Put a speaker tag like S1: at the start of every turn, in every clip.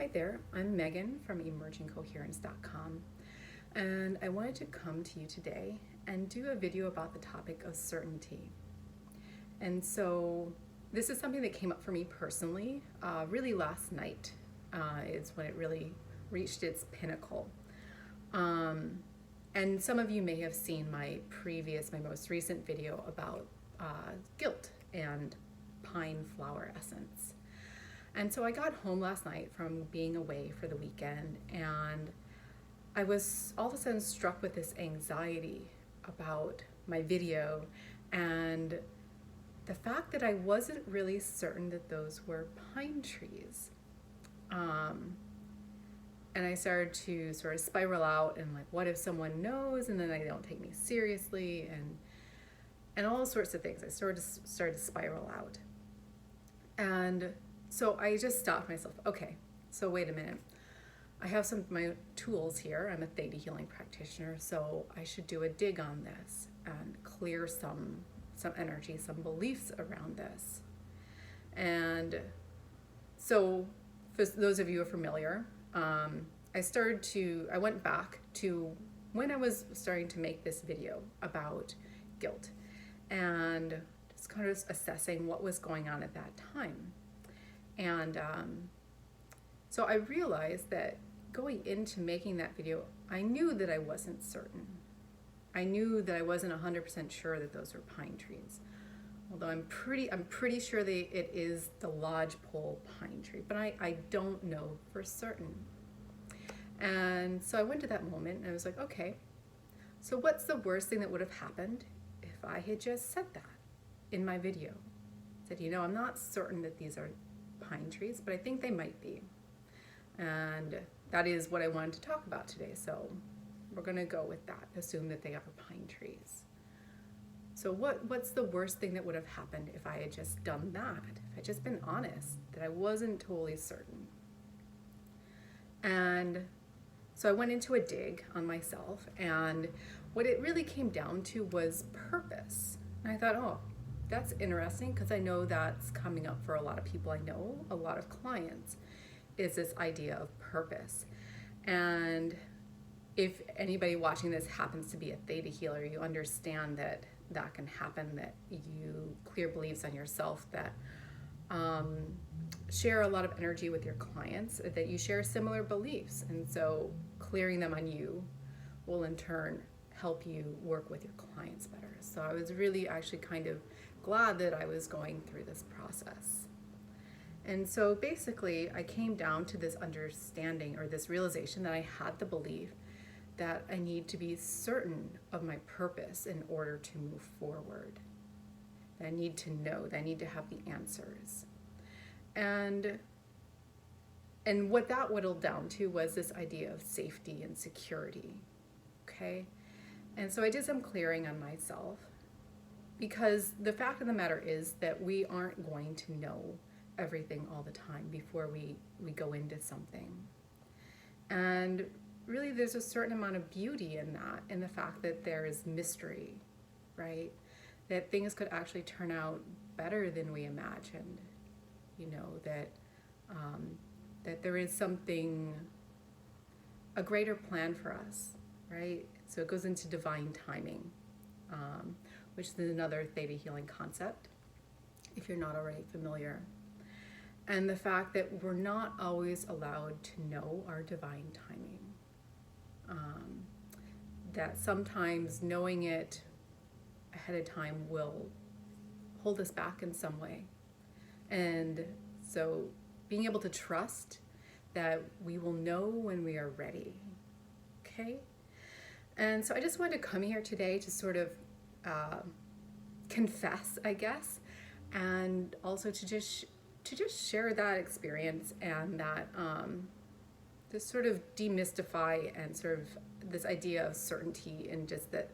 S1: Hi there, I'm Megan from emergingcoherence.com, and I wanted to come to you today and do a video about the topic of certainty. And so this is something that came up for me personally, really last night is when it really reached its pinnacle. And some of you may have seen my most recent video about guilt and pine flower essence. And so I got home last night from being away for the weekend, and I was all of a sudden struck with this anxiety about my video and the fact that I wasn't really certain that those were pine trees. And I started to sort of spiral out and like, what if someone knows and then they don't take me seriously, and all sorts of things. I started to spiral out. And so I just stopped myself. Okay, so wait a minute. I have some of my tools here. I'm a theta healing practitioner, so I should do a dig on this and clear some energy, some beliefs around this. And so for those of you who are familiar, I went back to when I was starting to make this video about guilt and just kind of assessing what was going on at that time. And so I realized that going into making that video, I knew that I wasn't certain. I knew that I wasn't 100% sure that those were pine trees. Although I'm pretty sure it is the lodgepole pine tree, but I don't know for certain. And so I went to that moment and I was like, okay, so what's the worst thing that would have happened if I had just said that in my video? I said, I'm not certain that these are pine trees, but I think they might be. And that is what I wanted to talk about today. So we're gonna go with that, assume that they are pine trees. So what's the worst thing that would have happened if I had just done that? If I'd just been honest, that I wasn't totally certain. And so I went into a dig on myself, and what it really came down to was purpose. And I thought, oh, that's interesting, because I know that's coming up for a lot of people I know, a lot of clients, is this idea of purpose. And if anybody watching this happens to be a theta healer, you understand that that can happen, that you clear beliefs on yourself that share a lot of energy with your clients, that you share similar beliefs. And so clearing them on you will in turn help you work with your clients better. So I was really actually kind of glad that I was going through this process. And so basically I came down to this understanding, or this realization, that I had the belief that I need to be certain of my purpose in order to move forward. That I need to know, that I need to have the answers. And what that whittled down to was this idea of safety and security, okay? And so I did some clearing on myself, because the fact of the matter is that we aren't going to know everything all the time before we go into something. And really there's a certain amount of beauty in that, in the fact that there is mystery, right? That things could actually turn out better than we imagined, that there is something, a greater plan for us, right? So it goes into divine timing, which is another theta healing concept, if you're not already familiar. And the fact that we're not always allowed to know our divine timing. That sometimes knowing it ahead of time will hold us back in some way. And so being able to trust that we will know when we are ready, okay? And so I just wanted to come here today to sort of confess, I guess, and also to just share that experience, and that to sort of demystify and sort of this idea of certainty, and just that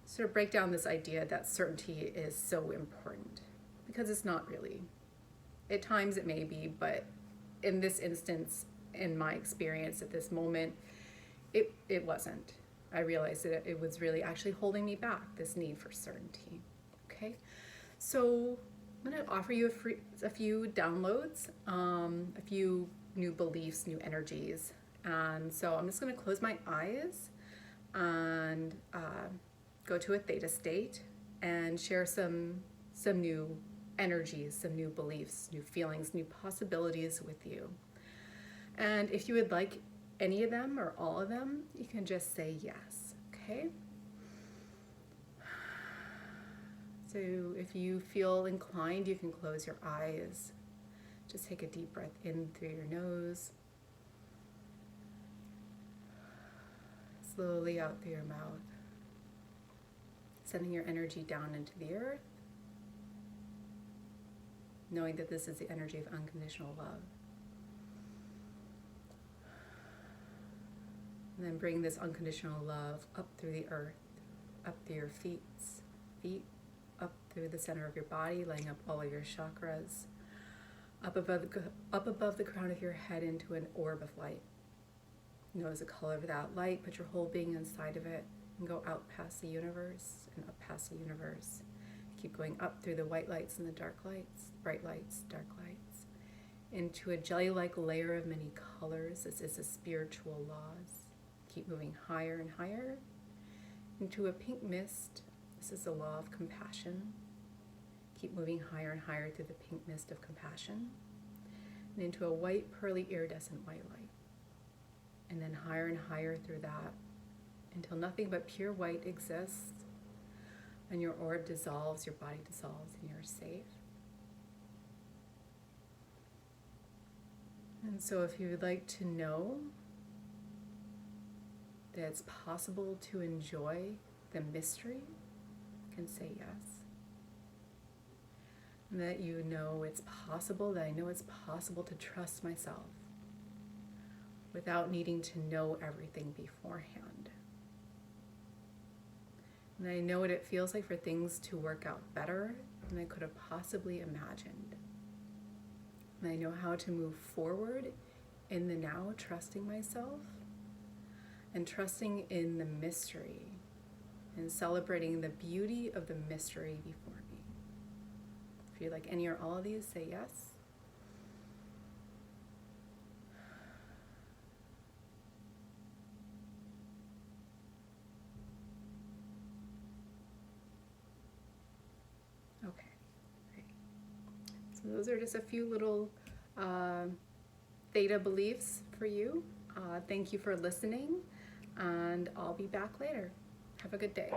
S1: sort of break down this idea that certainty is so important, because it's not really. At times it may be, but in this instance, in my experience at this moment, it wasn't. I realized that it was really actually holding me back, this need for certainty. Okay, so I'm going to offer you a few downloads, a few new beliefs, new energies. And so I'm just going to close my eyes and go to a theta state and share some new energies, some new beliefs, new feelings, new possibilities with you. And if you would like any of them or all of them, you can just say yes, okay? So if you feel inclined, you can close your eyes. Just take a deep breath in through your nose. Slowly out through your mouth. Sending your energy down into the earth. Knowing that this is the energy of unconditional love. And then bring this unconditional love up through the earth, up through your feet, up through the center of your body, lighting up all of your chakras, up above the crown of your head into an orb of light. Notice the color of that light, put your whole being inside of it, and go out past the universe and up past the universe. Keep going up through the white lights and the dark lights, bright lights, dark lights, into a jelly-like layer of many colors. This is the spiritual laws. Keep moving higher and higher into a pink mist. This is the law of compassion. Keep moving higher and higher through the pink mist of compassion and into a white, pearly, iridescent white light. And then higher and higher through that until nothing but pure white exists and your orb dissolves, your body dissolves, and you're safe. And so if you would like to know that it's possible to enjoy the mystery, you can say yes. And that you know it's possible, that I know it's possible to trust myself without needing to know everything beforehand. And I know what it feels like for things to work out better than I could have possibly imagined. And I know how to move forward in the now, trusting myself and trusting in the mystery and celebrating the beauty of the mystery before me. If you like any or all of these, say yes. Okay, great. So those are just a few little theta beliefs for you. Thank you for listening, and I'll be back later. Have a good day.